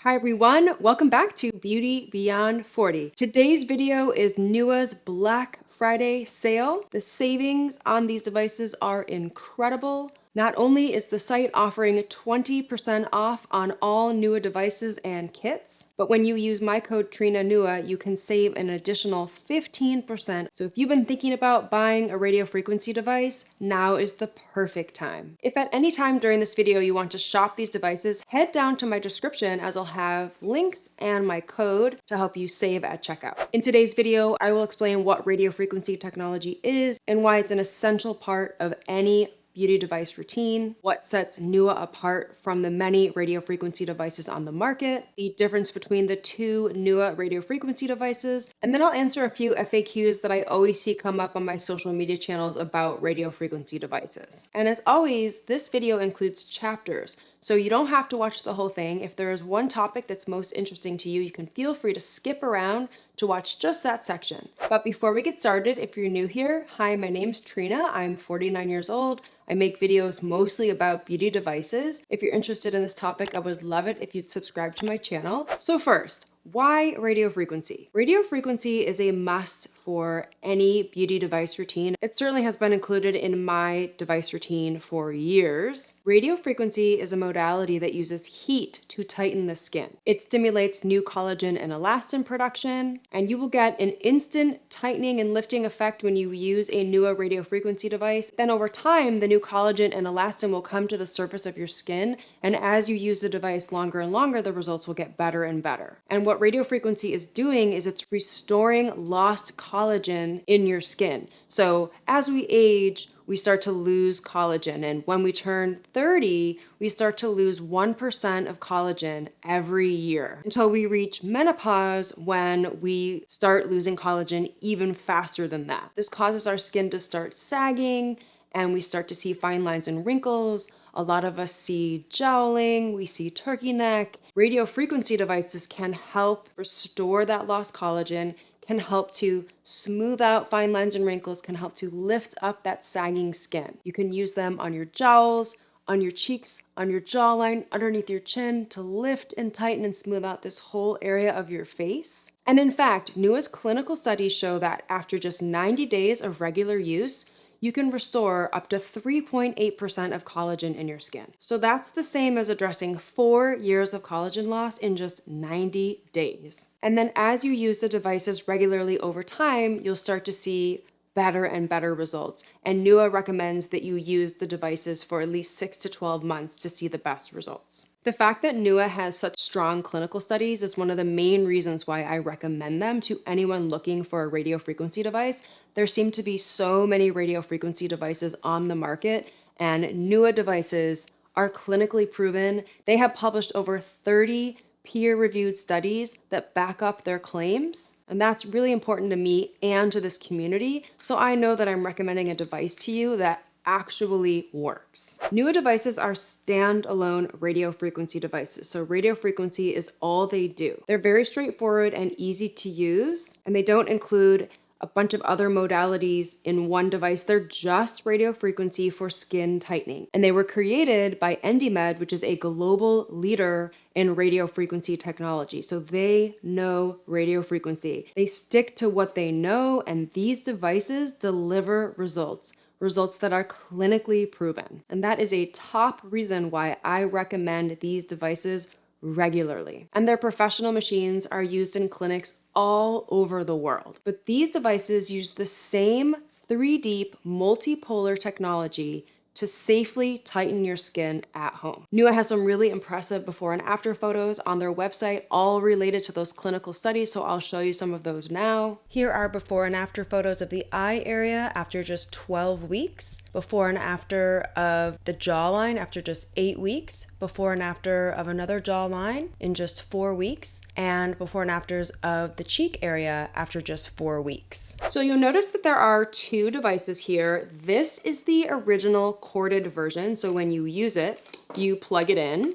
Hi everyone, welcome back to Beauty Beyond 40. Today's video is NEWA's Black Friday sale. The savings on these devices are incredible. Not only is the site offering 20% off on all NEWA devices and kits, but when you use my code TRINANEWA, you can save an additional 15%. So if you've been thinking about buying a radio frequency device, now is the perfect time. If at any time during this video you want to shop these devices, head down to my description as I'll have links and my code to help you save at checkout. In today's video, I will explain what radio frequency technology is and why it's an essential part of any beauty device routine, what sets NEWA apart from the many radio frequency devices on the market, the difference between the two NEWA radio frequency devices, and then I'll answer a few FAQs that I always see come up on my social media channels about radio frequency devices. And as always, this video includes chapters, so you don't have to watch the whole thing. If there is one topic that's most interesting to you, you can feel free to skip around to watch just that section. But before we get started, if you're new here, hi, my name's Trina. I'm 49 years old. I make videos mostly about beauty devices. If you're interested in this topic, I would love it if you'd subscribe to my channel. So first, why radio frequency? Radio frequency is a must for any beauty device routine. It certainly has been included in my device routine for years. Radio frequency is a modality that uses heat to tighten the skin. It stimulates new collagen and elastin production, and you will get an instant tightening and lifting effect when you use a NEWA radio frequency device. Then over time, the new collagen and elastin will come to the surface of your skin, and as you use the device longer and longer, the results will get better and better. And what radio frequency is doing is it's restoring lost collagen in your skin. So as we age, we start to lose collagen. And when we turn 30, we start to lose 1% of collagen every year until we reach menopause, when we start losing collagen even faster than that. This causes our skin to start sagging, and we start to see fine lines and wrinkles. A lot of us see jowling, we see turkey neck. Radio frequency devices can help restore that lost collagen, can help to smooth out fine lines and wrinkles, can help to lift up that sagging skin. You can use them on your jowls, on your cheeks, on your jawline, underneath your chin to lift and tighten and smooth out this whole area of your face. And in fact, NEWA's clinical studies show that after just 90 days of regular use, you can restore up to 3.8% of collagen in your skin. So that's the same as addressing 4 years of collagen loss in just 90 days. And then as you use the devices regularly over time, you'll start to see better and better results. And NEWA recommends that you use the devices for at least 6 to 12 months to see the best results. The fact that NEWA has such strong clinical studies is one of the main reasons why I recommend them to anyone looking for a radio frequency device. There seem to be so many radio frequency devices on the market, and NEWA devices are clinically proven. They have published over 30 peer-reviewed studies that back up their claims. And that's really important to me and to this community. So I know that I'm recommending a device to you that actually works. NEWA devices are standalone radio frequency devices. So radio frequency is all they do. They're very straightforward and easy to use, and they don't include a bunch of other modalities in one device. They're just radio frequency for skin tightening. And they were created by NDMed, which is a global leader in radio frequency technology. So they know radio frequency. They stick to what they know, and these devices deliver results that are clinically proven. And that is a top reason why I recommend these devices regularly. And their professional machines are used in clinics all over the world. But these devices use the same 3D multipolar technology to safely tighten your skin at home. NEWA has some really impressive before and after photos on their website, all related to those clinical studies, so I'll show you some of those now. Here are before and after photos of the eye area after just 12 weeks, before and after of the jawline after just 8 weeks, before and after of another jawline in just 4 weeks, and before and afters of the cheek area after just 4 weeks. So you'll notice that there are two devices here. This is the original corded version. So when you use it, you plug it in,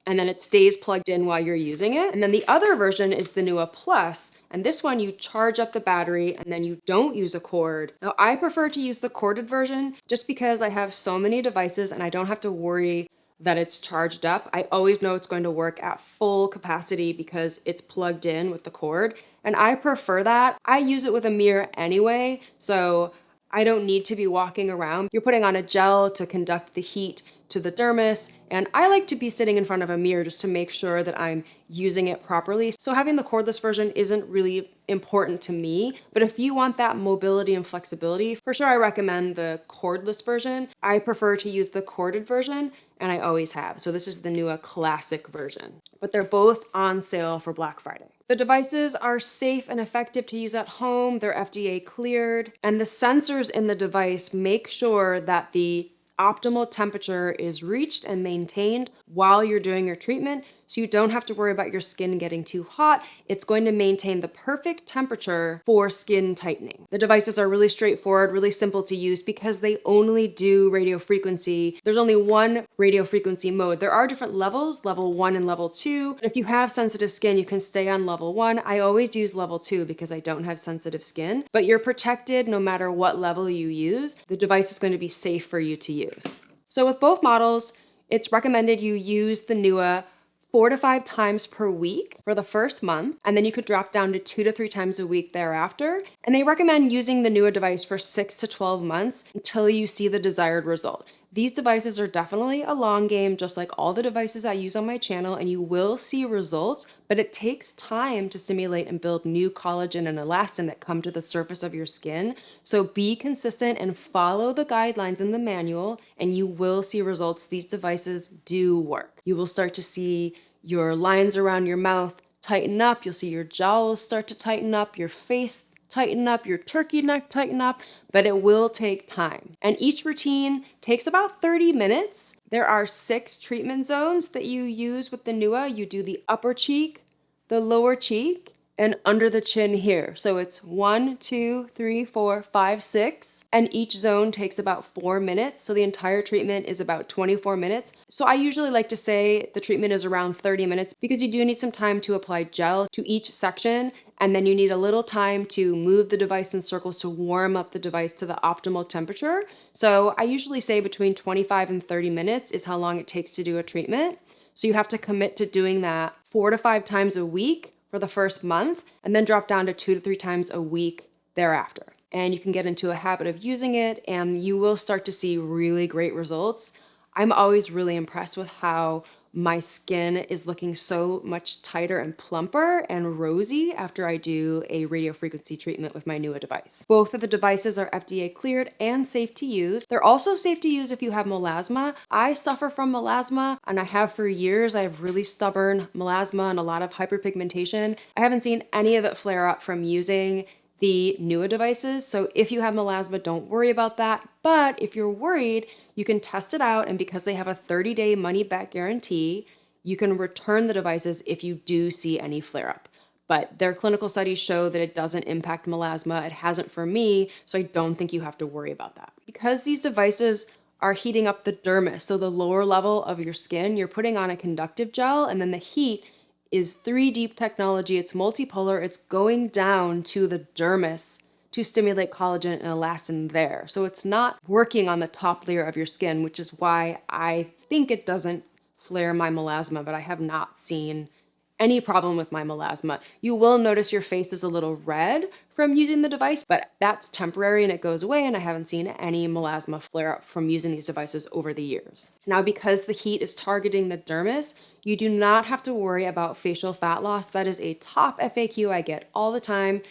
and then it stays plugged in while you're using it. And then the other version is the NEWA Plus, and this one you charge up the battery and then you don't use a cord. Now I prefer to use the corded version just because I have so many devices and I don't have to worry that it's charged up. I always know it's going to work at full capacity because it's plugged in with the cord. And I prefer that. I use it with a mirror anyway, so I don't need to be walking around. You're putting on a gel to conduct the heat to the dermis, and I like to be sitting in front of a mirror just to make sure that I'm using it properly. So having the cordless version isn't really important to me, but if you want that mobility and flexibility, for sure I recommend the cordless version. I prefer to use the corded version, and I always have. So this is the NEWA Classic version, but they're both on sale for Black Friday. The devices are safe and effective to use at home. They're FDA cleared, and the sensors in the device make sure that the optimal temperature is reached and maintained while you're doing your treatment, so you don't have to worry about your skin getting too hot. It's going to maintain the perfect temperature for skin tightening. The devices are really straightforward, really simple to use because they only do radio frequency. There's only one radio frequency mode. There are different levels, level 1 and level 2. If you have sensitive skin, you can stay on level 1. I always use level 2 because I don't have sensitive skin, but you're protected no matter what level you use. The device is going to be safe for you to use. So with both models, it's recommended you use the NEWA 4 to 5 times per week for the first month, and then you could drop down to 2 to 3 times a week thereafter. And they recommend using the NEWA device for 6 to 12 months until you see the desired result. These devices are definitely a long game, just like all the devices I use on my channel, and you will see results, but it takes time to stimulate and build new collagen and elastin that come to the surface of your skin. So be consistent and follow the guidelines in the manual, and you will see results. These devices do work. You will start to see your lines around your mouth tighten up. You'll see your jowls start to tighten up, your face tighten up, your turkey neck tighten up, but it will take time. And each routine takes about 30 minutes. There are 6 treatment zones that you use with the NEWA. You do the upper cheek, the lower cheek, and under the chin here. So it's 1, 2, 3, 4, 5, 6. And each zone takes about 4 minutes. So the entire treatment is about 24 minutes. So I usually like to say the treatment is around 30 minutes because you do need some time to apply gel to each section. And then you need a little time to move the device in circles to warm up the device to the optimal temperature. So I usually say between 25 and 30 minutes is how long it takes to do a treatment. So you have to commit to doing that 4 to 5 times a week for the first month, and then drop down to 2 to 3 times a week thereafter. And you can get into a habit of using it, and you will start to see really great results. I'm always really impressed with how my skin is looking so much tighter and plumper and rosy after I do a radiofrequency treatment with my NEWA device. Both of the devices are FDA cleared and safe to use. They're also safe to use if you have melasma. I suffer from melasma, and I have for years. I have really stubborn melasma and a lot of hyperpigmentation. I haven't seen any of it flare up from using the NEWA devices. So if you have melasma, don't worry about that. But if you're worried, you can test it out, and because they have a 30-day money-back guarantee, you can return the devices if you do see any flare-up. But their clinical studies show that it doesn't impact melasma. It hasn't for me, so I don't think you have to worry about that. Because these devices are heating up the dermis, so the lower level of your skin, you're putting on a conductive gel, and then the heat is 3 deep technology. It's multipolar. It's going down to the dermis to stimulate collagen and elastin there. So it's not working on the top layer of your skin, which is why I think it doesn't flare my melasma, but I have not seen any problem with my melasma. You will notice your face is a little red from using the device, but that's temporary and it goes away, and I haven't seen any melasma flare up from using these devices over the years. Now, because the heat is targeting the dermis, you do not have to worry about facial fat loss. That is a top FAQ I get all the time.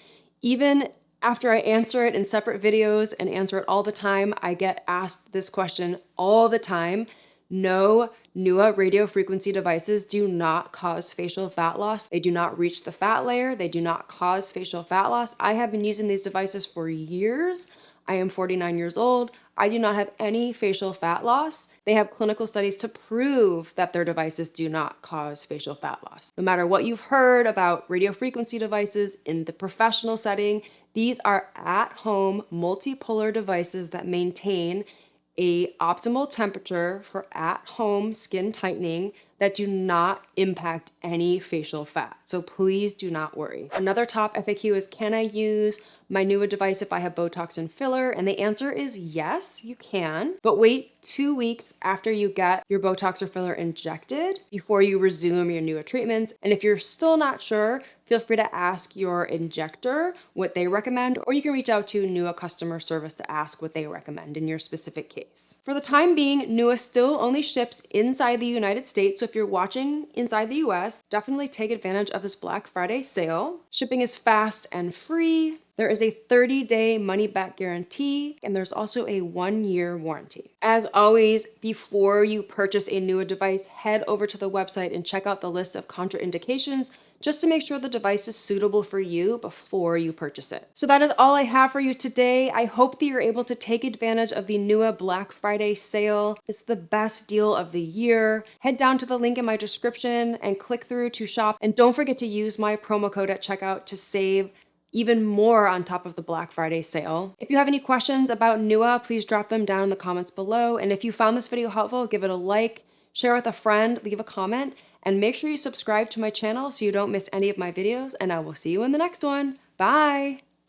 Even after I answer it in separate videos and answer it all the time, I get asked this question all the time. No, NEWA radiofrequency devices do not cause facial fat loss. They do not reach the fat layer. They do not cause facial fat loss. I have been using these devices for years. I am 49 years old. I do not have any facial fat loss. They have clinical studies to prove that their devices do not cause facial fat loss. No matter what you've heard about radiofrequency devices in the professional setting, these are at-home multipolar devices that maintain a optimal temperature for at-home skin tightening that do not impact any facial fat. So please do not worry. Another top FAQ is, can I use my NEWA device if I have Botox and filler? And the answer is yes, you can, but wait 2 weeks after you get your Botox or filler injected before you resume your NEWA treatments. And if you're still not sure, feel free to ask your injector what they recommend, or you can reach out to NEWA customer service to ask what they recommend in your specific case. For the time being, NEWA still only ships inside the United States, so if you're watching inside the US, definitely take advantage of this Black Friday sale. Shipping is fast and free. There is a 30-day money-back guarantee, and there's also a 1-year warranty. As always, before you purchase a NEWA device, head over to the website and check out the list of contraindications just to make sure the device is suitable for you before you purchase it. So that is all I have for you today. I hope that you're able to take advantage of the NEWA Black Friday sale. It's the best deal of the year. Head down to the link in my description and click through to shop. And don't forget to use my promo code at checkout to save even more on top of the Black Friday sale. If you have any questions about NEWA, please drop them down in the comments below. And if you found this video helpful, give it a like, share with a friend, leave a comment, and make sure you subscribe to my channel so you don't miss any of my videos. And I will see you in the next one. Bye.